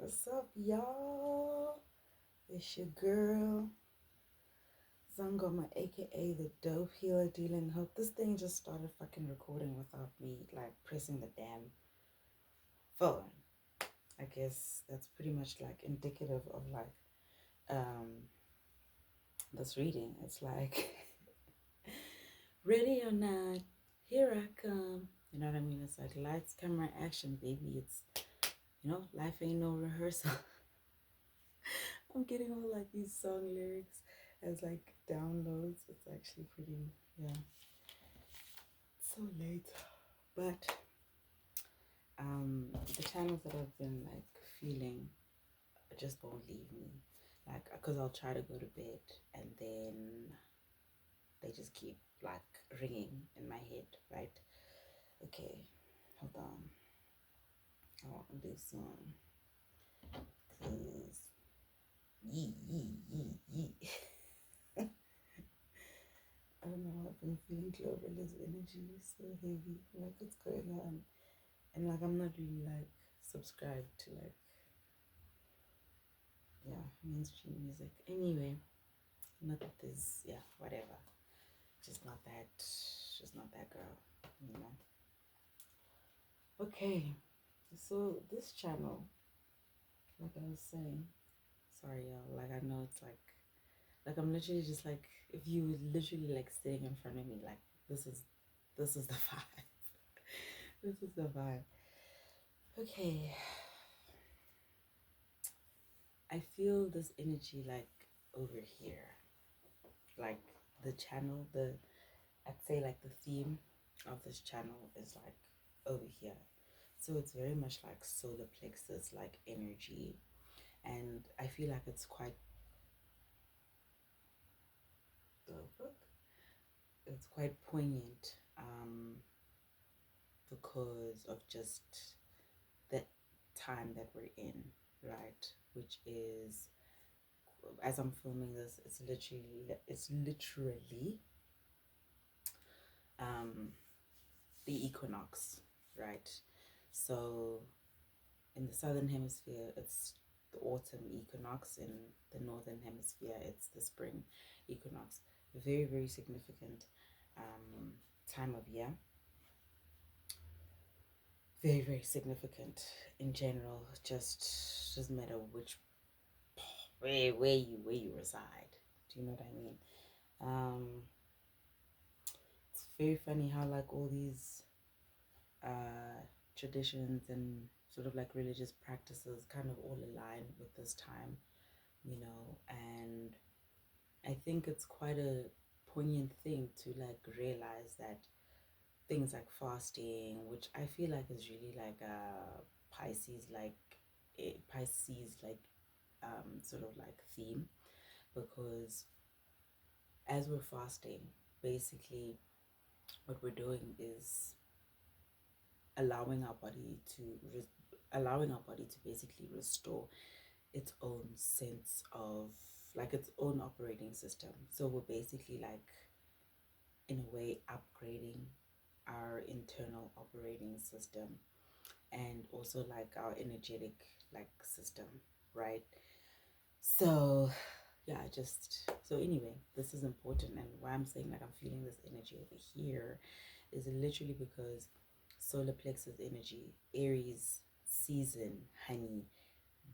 What's up, y'all? It's your girl, Zangoma, aka the Dope Healer Dealing. Hope this thing just started fucking recording without me like pressing the damn phone. I guess that's pretty much like indicative of like um this reading. It's like ready or not, here I come. You know what I mean? It's like lights, camera, action, baby. It's life ain't no rehearsal. I'm getting all like these song lyrics as like downloads. It's actually pretty, yeah, it's so late. But the channels that I've been like feeling just won't leave me. Like, because I'll try to go to bed and then they just keep like ringing in my head, right? Okay, hold on. I want to do some, cause yee yee yee yee. I don't know. I've been feeling Glorilla's energy so heavy. Like, what's going on? And like, I'm not really like subscribed to like, yeah, mainstream music. Anyway, not that there's, yeah, whatever. Just not that girl, you know. Okay, so this channel, like I was saying, sorry y'all. Like, I know it's like I'm literally just like, if you were literally like sitting in front of me, like this is the vibe. This is the vibe. Okay, I feel this energy like over here, like the channel, I'd say like the theme of this channel is like over here. So it's very much like solar plexus, like energy. And I feel like it's quite, it's quite poignant because of just the time that we're in, right? Which is, as I'm filming this, it's literally um, the equinox, right? So in the southern hemisphere, it's the autumn equinox. In the northern hemisphere, it's the spring equinox. Very, very significant time of year. Very, very significant in general. Just doesn't matter which where you reside. Do you know what I mean? Um, it's very funny how like all these traditions and sort of like religious practices kind of all align with this time, and I think it's quite a poignant thing to like realize that things like fasting, which I feel like is really like a Pisces like sort of like theme, because as we're fasting, basically what we're doing is allowing our body to allowing our body to basically restore its own sense of like its own operating system. So we're basically like in a way upgrading our internal operating system and also like our energetic like system, right? So yeah, just so anyway, this is important, and why I'm saying like I'm feeling this energy over here is literally because solar plexus energy, Aries season, honey,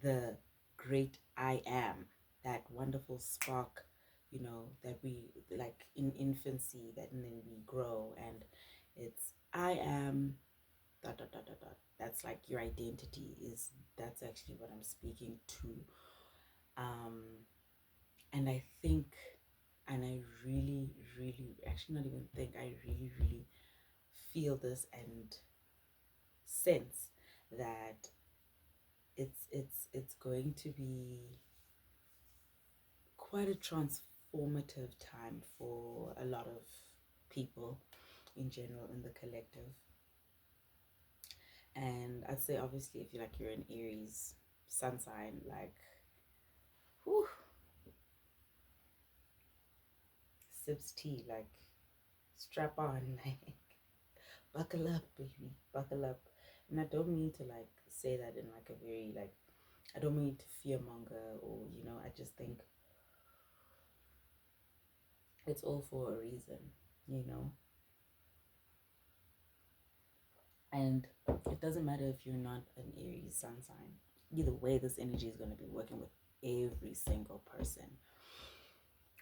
the great I am, that wonderful spark, that we like in infancy, that and then we grow, and it's I am dot dot dot dot dot. That's like your identity is that's actually what I'm speaking to. Um and I think and I really, really actually not even think I really, really feel this and sense that it's going to be quite a transformative time for a lot of people in general in the collective. And I'd say obviously if you're an Aries sun sign, like whew, sips tea, like strap on, like buckle up, baby, buckle up. And I don't mean to like say that in like a very like I don't mean to fearmonger, or I just think it's all for a reason, you know. And it doesn't matter if you're not an Aries sun sign. Either way, this energy is going to be working with every single person,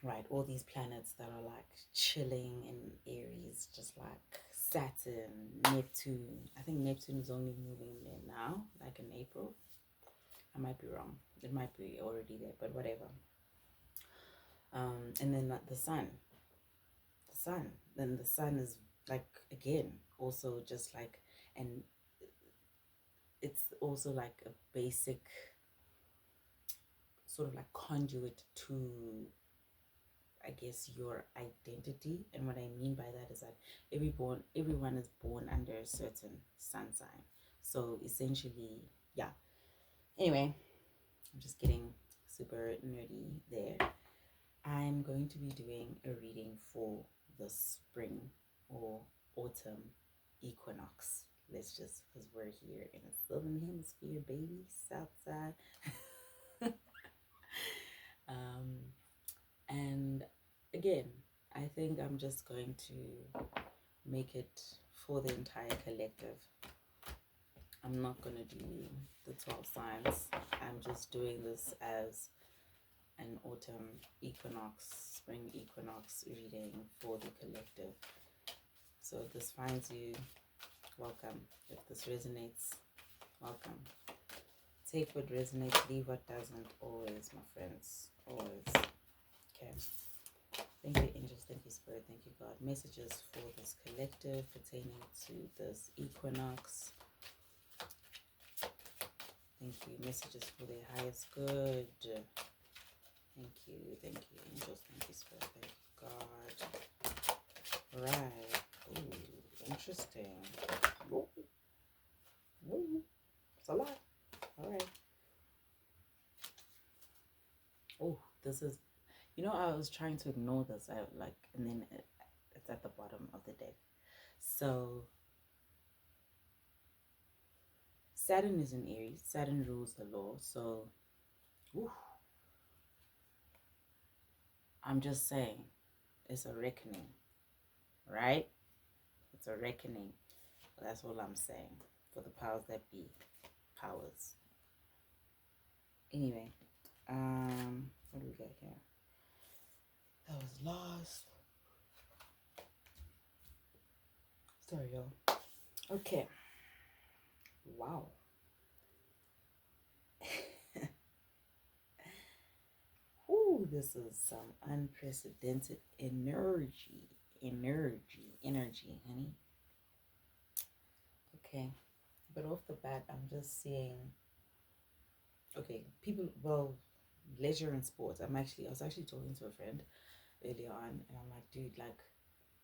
right? All these planets that are like chilling in Aries, just like Saturn, Neptune. I think Neptune is only moving there now, like in April. I might be wrong. It might be already there, but whatever. And then the sun. The sun. Then the sun is like, again, also just like, and it's also like a basic sort of like conduit to, I guess, your identity. And what I mean by that is that everyone is born under a certain sun sign. So essentially, yeah. Anyway, I'm just getting super nerdy there. I'm going to be doing a reading for the spring or autumn equinox. Let's just, because we're here in the southern hemisphere, baby, south side. And again, I think I'm just going to make it for the entire collective. I'm not going to do the 12 signs. I'm just doing this as an autumn equinox, spring equinox reading for the collective. So if this finds you, welcome. If this resonates, welcome. Take what resonates, leave what doesn't. Always, my friends. Always. Okay. Thank you, angels. Thank you, spirit. Thank you, God. Messages for this collective pertaining to this equinox. Thank you. Messages for their highest good. Thank you, angels, thank you, spirit, thank you, God. Right. Ooh, interesting. Ooh. Ooh. It's a lot. All right. Oh, this is, I was trying to ignore this. And then it's at the bottom of the deck. So, Saturn is in Aries. Saturn rules the law. So, ooh, I'm just saying, it's a reckoning, right? It's a reckoning. That's all I'm saying. For the powers that be. Powers. Anyway, what do we got here? That was lost. Sorry, y'all. Okay. Wow. Ooh, this is some unprecedented energy, honey. Okay, but off the bat, I'm just seeing. Okay, people. Well, leisure and sports. I was actually talking to a friend earlier on, and I'm like, dude, like,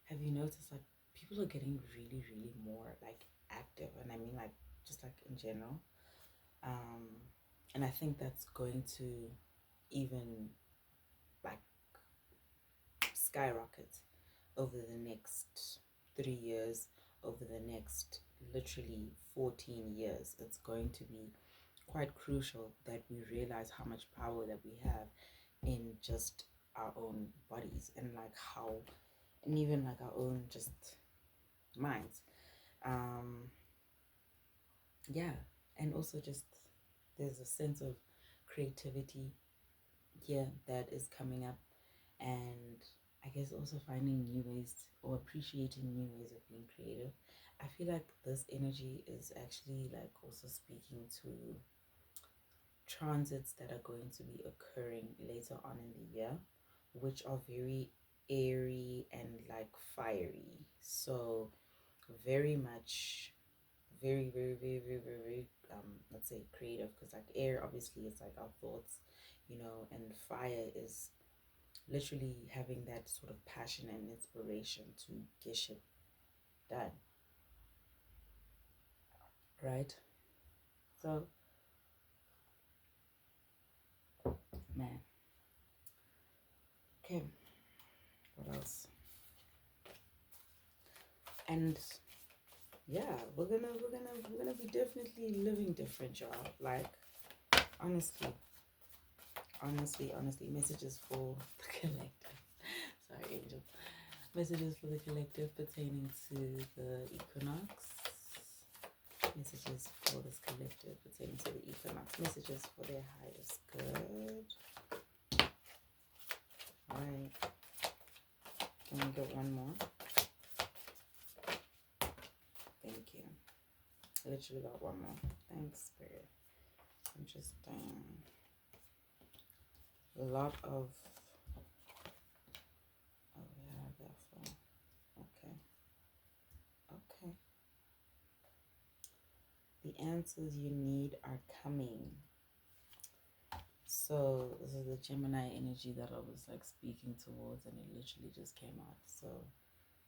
have you noticed like people are getting really, really more like active, and I mean like just like in general. And I think that's going to even like skyrocket over the next 3 years, over the next literally 14 years. It's going to be quite crucial that we realize how much power that we have in just our own bodies, and like how, and even like our own just minds. Yeah, and also just there's a sense of creativity here that is coming up, and I guess also finding new ways or appreciating new ways of being creative. I feel like this energy is actually like also speaking to transits that are going to be occurring later on in the year, which are very airy and like fiery. So very much, very, very, very, very, very, very let's say creative, because like air obviously is like our thoughts, and fire is literally having that sort of passion and inspiration to get shit done, right? So, man, okay, what else? And yeah, we're gonna be definitely living different, y'all. Like, honestly, honestly, messages for the collective. Sorry, Angel. Messages for the collective pertaining to the equinox. Messages for this collective pertaining to the equinox. Messages for their highest good. Alright. Can we get one more? Thank you. Literally got one more. Thanks, Spirit. Interesting. A lot of... Oh, yeah, therefore. Okay. Okay. The answers you need are coming. So this is the Gemini energy that I was like speaking towards, and it literally just came out. So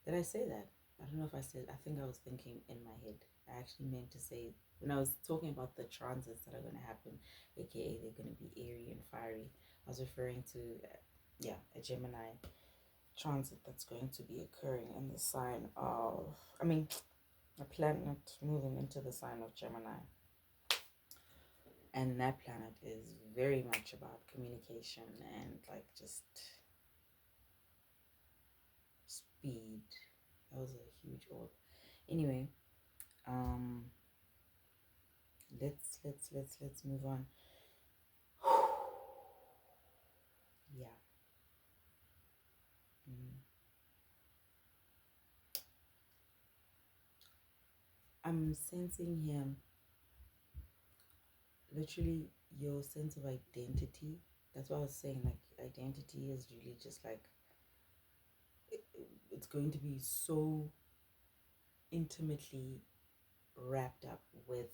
did I say that? I don't know if I said. I think I was thinking in my head. I actually meant to say when I was talking about the transits that are going to happen, aka they're going to be airy and fiery. I was referring to a Gemini transit that's going to be occurring in the sign of. I mean, a planet moving into the sign of Gemini. And that planet is very much about communication and like just speed. That was a huge orb. Anyway, um, let's move on. Yeah. Mm. I'm sensing here literally your sense of identity. That's what I was saying. Like identity is really just like it's going to be so intimately wrapped up with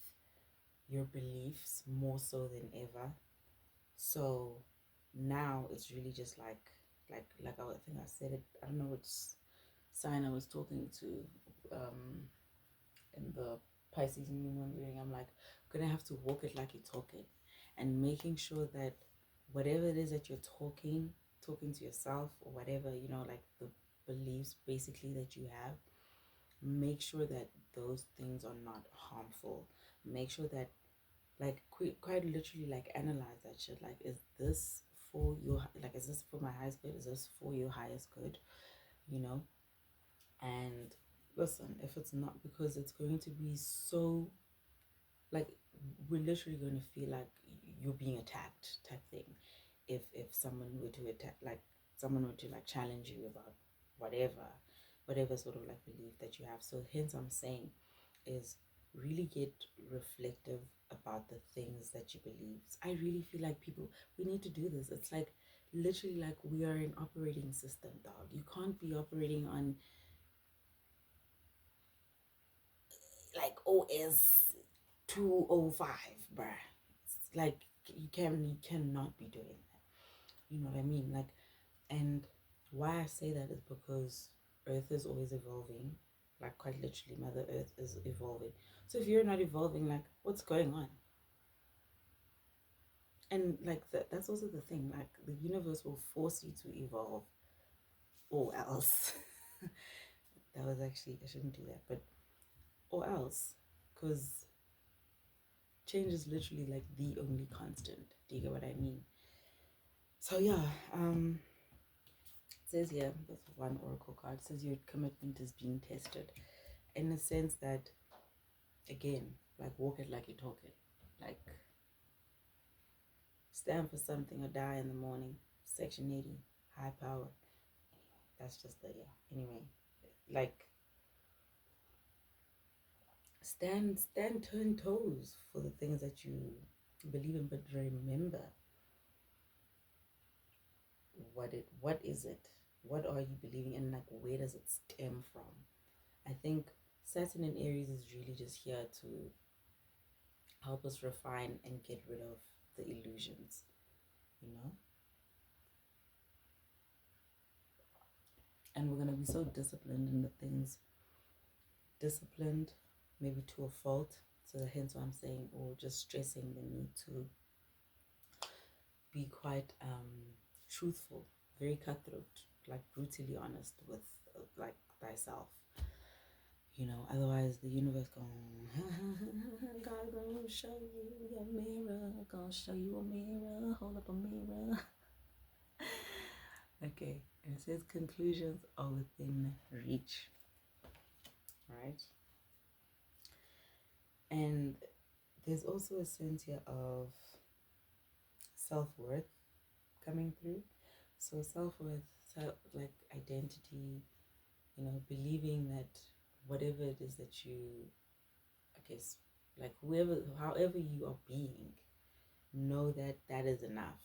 your beliefs more so than ever. So now it's really just like I think I said it. I don't know which sign I was talking to in the Pisces new moon reading. I'm like gonna have to walk it like you talk it, and making sure that whatever it is that you're talking to yourself or whatever, like the beliefs basically that you have, make sure that those things are not harmful. Make sure that like quite literally like analyze that shit. Like, is this for your, like, is this for my highest good? Is this for your highest good? you know and listen, if it's not, because it's going to be so like we're literally going to feel like you're being attacked type thing if someone were to attack, like someone were to like challenge you about whatever sort of like belief that you have. So hence I'm saying is really get reflective about the things that you believe. I really feel like people, we need to do this. It's like literally like we are an operating system, dog. You can't be operating on like OS 205, bruh. It's like you cannot be doing that. You know what I mean? Like, and why I say that is because Earth is always evolving. Like quite literally, Mother Earth is evolving. So if you're not evolving, like what's going on? And like that's also the thing. Like the universe will force you to evolve, or else. That was actually, I shouldn't do that, but or else, because change is literally like the only constant. Do you get what I mean? So yeah, it says here, that's one oracle card. It says your commitment is being tested, in the sense that, again, like walk it like you talk it, like stand for something or die in the morning. Section 80, high power. That's just the Anyway, like stand 10 toes for the things that you believe in, but remember what is it, what are you believing in, like where does it stem from? I think Saturn in Aries is really just here to help us refine and get rid of the illusions, you know and we're going to be so disciplined in the things, disciplined maybe to a fault. So hence why I'm saying, or just stressing the need to be quite truthful, very cutthroat, like brutally honest with like thyself. Otherwise the universe going, God gonna show you your mirror, gonna show you a mirror. Hold up a mirror. Okay, and it says conclusions are within reach. Right? And there's also a sense here of self-worth coming through. So self-worth, like identity, believing that whatever it is that you, I guess, like however you are being, know that that is enough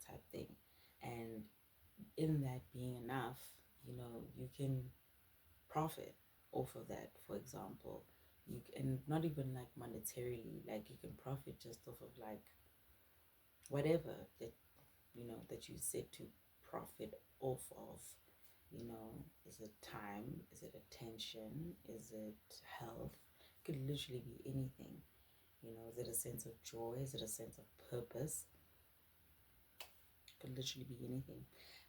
type thing. And in that being enough, you can profit off of that. For example, you can, not even like monetarily, like you can profit just off of like whatever that that you said to profit off of. Is it time? Is it attention? Is it health? It could literally be anything. Is it a sense of joy? Is it a sense of purpose? It could literally be anything.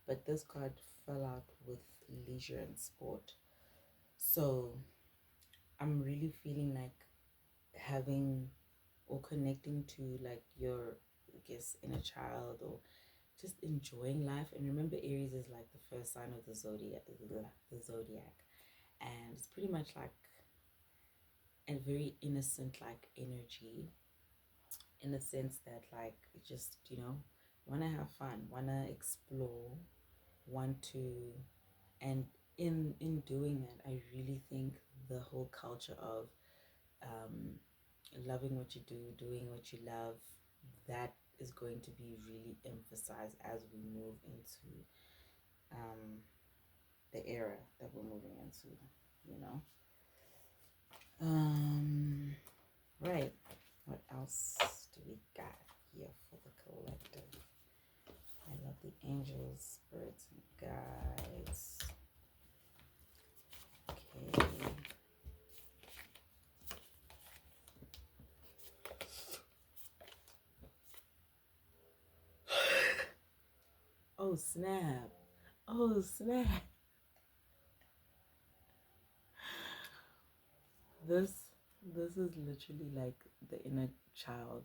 But this card fell out with leisure and sport. So I'm really feeling like having or connecting to like your, I guess, inner child, or just enjoying life. And remember, Aries is like the first sign of the zodiac, and it's pretty much like a very innocent like energy, in the sense that like just want to have fun, want to explore, want to, and in doing that, I really think the whole culture of loving what you do, doing what you love, that is going to be really emphasized as we move into the era that we're moving into, right. What else do we got here for the collective? I love the angels, spirits, and guides. Okay. Oh snap. Oh snap. This is literally like the inner child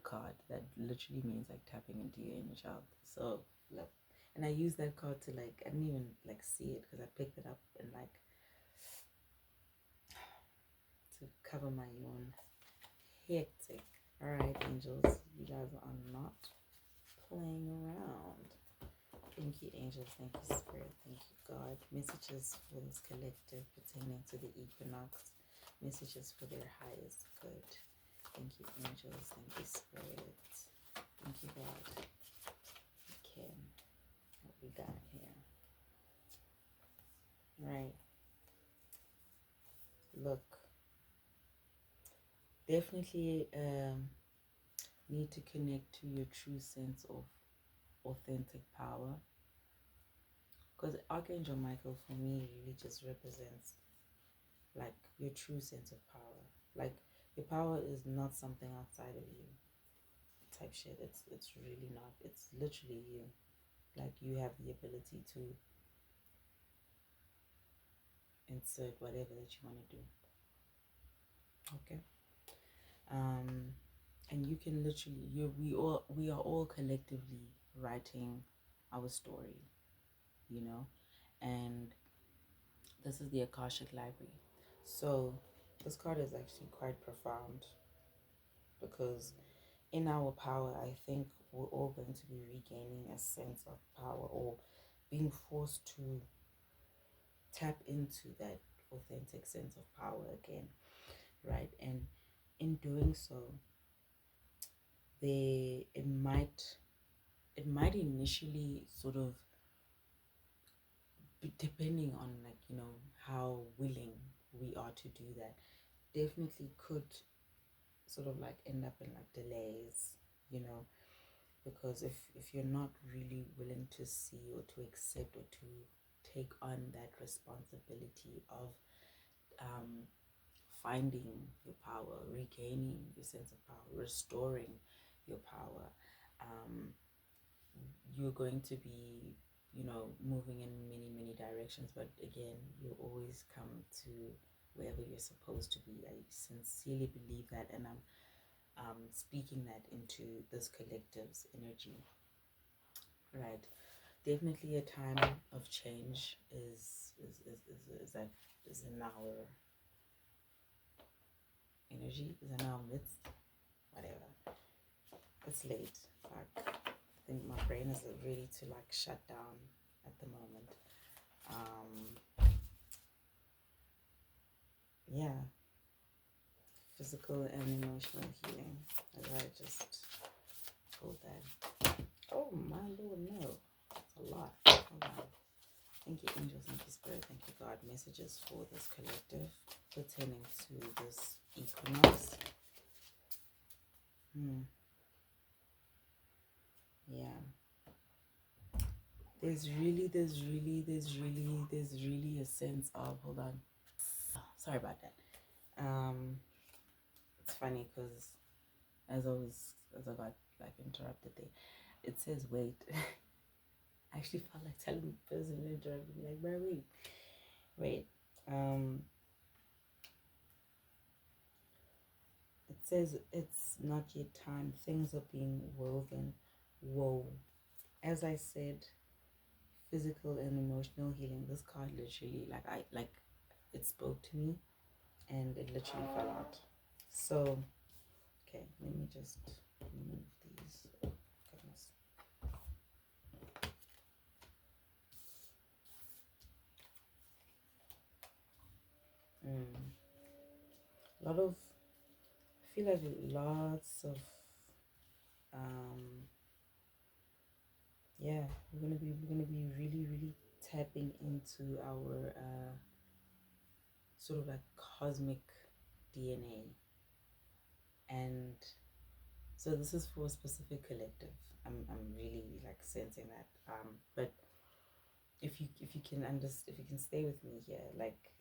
card. That literally means like tapping into your inner child. So look, and I use that card to like, I didn't even like see it because I picked it up and like to cover my own hectic. All right, angels, you guys are not playing around. Thank you, angels. Thank you, spirit. Thank you, God. Messages for this collective pertaining to the equinox. Messages for their highest good. Thank you, angels. Thank you, spirit. Thank you, God. Okay, what we got here? Right. Look, definitely need to connect to your true sense of authentic power. Because Archangel Michael, for me, really just represents like your true sense of power. Like your power is not something outside of you type shit. It's really not. It's literally you. Like you have the ability to insert whatever that you want to do. Okay. And you can literally we are all collectively writing our story, and this is the Akashic Library. So this card is actually quite profound, because in our power, I think we're all going to be regaining a sense of power, or being forced to tap into that authentic sense of power again, right? And in doing so, it might initially sort of depending on like how willing we are to do that, definitely could sort of like end up in like delays, because if you're not really willing to see or to accept or to take on that responsibility of finding your power, regaining your sense of power, restoring your power, you're going to be moving in many directions, but again, you always come to wherever you're supposed to be. I sincerely believe that, and I'm speaking that into this collective's energy, right? Definitely a time of change is in our energy, is in our midst, whatever. It's late. Like, I think my brain is ready to like shut down at the moment. Yeah, physical and emotional healing. As I just pulled that. Oh my lord, no. That's a lot. Hold on. Thank you, angels. Thank you, spirit. Thank you, God. Messages for this collective pertaining to this equinox. Yeah. There's really a sense of, hold on. Sorry about that. It's funny because as I got like interrupted there, it says wait. I actually felt like telling the person who interrupted me, like, bro, wait. It says it's not yet time. Things are being woven. Whoa. As I said, physical and emotional healing. This card literally, it spoke to me, and it literally fell out. So, okay, let me just remove these. Oh, goodness. A lot of, I feel like lots of, yeah, we're gonna be really tapping into our sort of like cosmic DNA, and so this is for a specific collective. I'm really like sensing that. But if you can understand, if you can stay with me here, like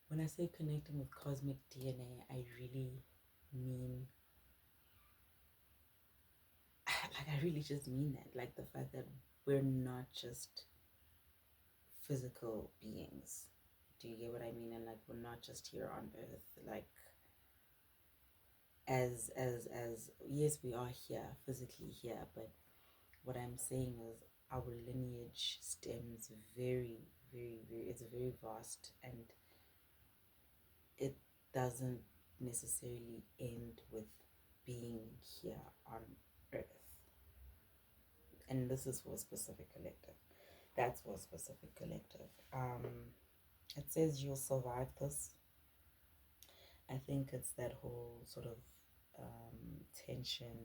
when I say connecting with cosmic DNA, I really mean like I really just mean that, like the fact that we're not just physical beings. Do you get what I mean? And like we're not just here on earth, like as yes, we are here, physically here, but what I'm saying is our lineage stems very, it's very vast, and it doesn't necessarily end with being here on earth. And this is for a specific collective. That's for a specific collective. It says you'll survive this. I think it's that whole sort of tension,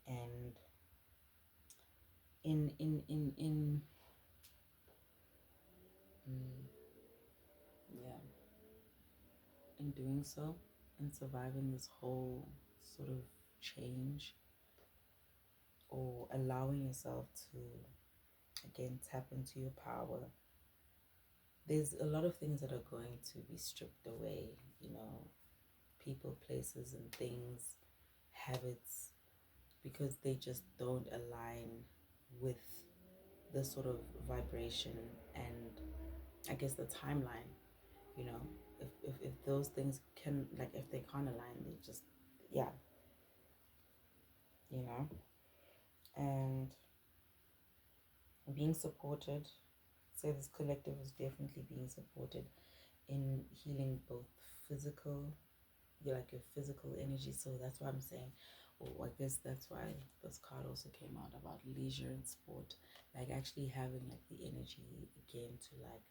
and in mm, yeah, in doing so, in surviving this whole sort of change, or allowing yourself to again tap into your power, there's a lot of things that are going to be stripped away, people, places, and things, habits, because they just don't align with the sort of vibration and I guess the timeline. If those things can, like, if they can't align, they just, yeah, you know and being supported. So this collective is definitely being supported in healing both physical, like your physical energy. So that's why I'm saying, I guess that's why this card also came out about leisure and sport, like actually having like the energy again to like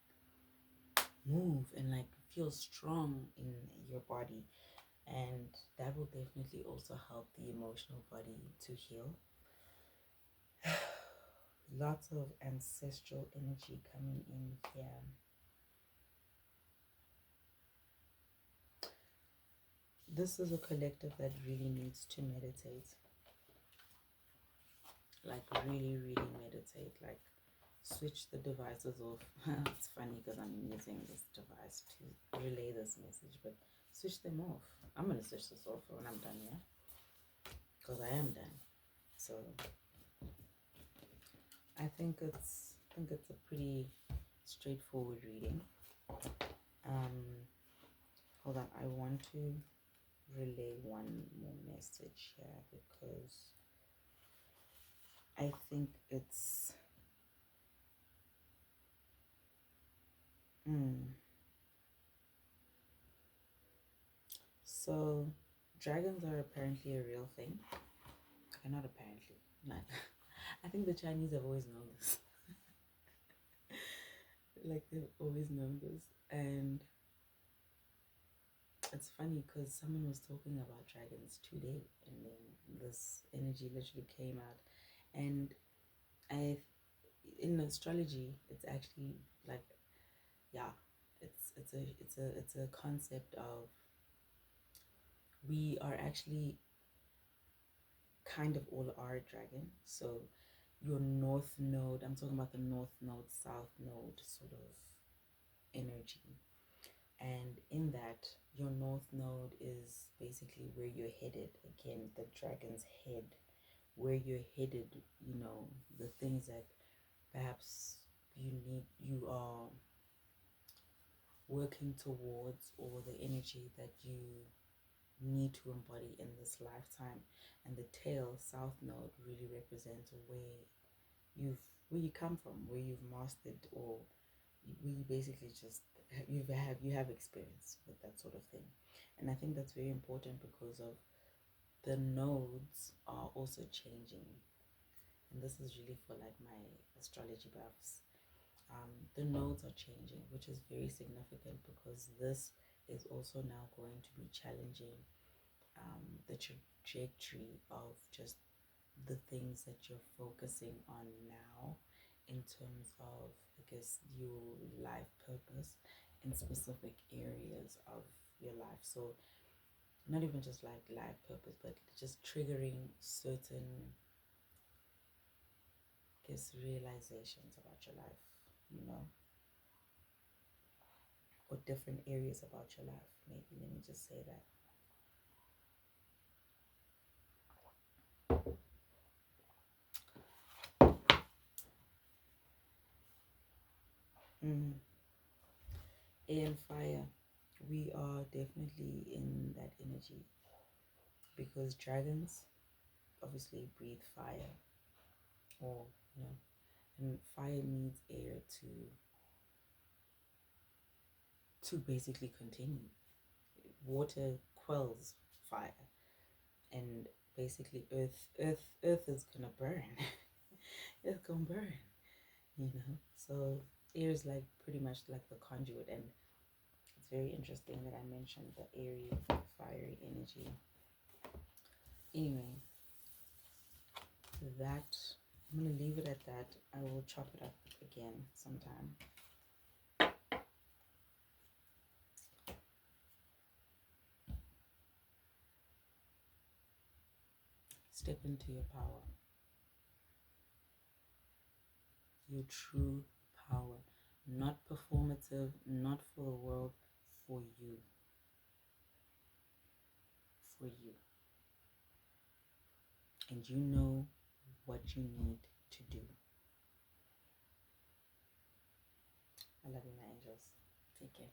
move and like feel strong in your body, and that will definitely also help the emotional body to heal. Lots of ancestral energy coming in here. This is a collective that really needs to meditate, like really meditate, like switch the devices off. It's funny because I'm using this device to relay this message, but switch them off. I'm gonna switch this off when I'm done, yeah, because I am done. So I think it's a pretty straightforward reading. Hold on, I want to relay one more message here because I think it's so dragons are apparently a real thing. Okay, not apparently. Not. I think the Chinese have always known this. Like they've always known this, and it's funny because someone was talking about dragons today, and then this energy literally came out, and I, in astrology, it's actually like, yeah, it's a concept of we are actually kind of all are a dragon. So your north node, I'm talking about the north node, south node sort of energy. And in that, your north node is basically where you're headed. Again, the dragon's head, where you're headed, the things that perhaps you are working towards, or the energy that you need to embody in this lifetime. And the tail, south node, really represents where you come from, where you've mastered, or where you basically just you have experience with that sort of thing. And I think that's very important because of the nodes are also changing, and this is really for like my astrology buffs. The nodes are changing, which is very significant because this is also now going to be challenging the trajectory of just the things that you're focusing on now in terms of, I guess, your life purpose in specific areas of your life. So not even just like life purpose, but just triggering certain, I guess, realizations about your life, you know, or different areas about your life. Maybe let me just say that. Mm. Air and fire, we are definitely in that energy because dragons obviously breathe fire, or and fire needs air to basically continue. Water quells fire, and basically earth is gonna burn. It's gonna burn, so air is like pretty much like the conduit. And it's very interesting that I mentioned the airy fiery energy. Anyway, that I'm gonna leave it at that. I will chop it up again sometime. Step into your power, your true power, not performative, not for the world, for you, for you. And you know what you need to do. I love you, my angels. Take care.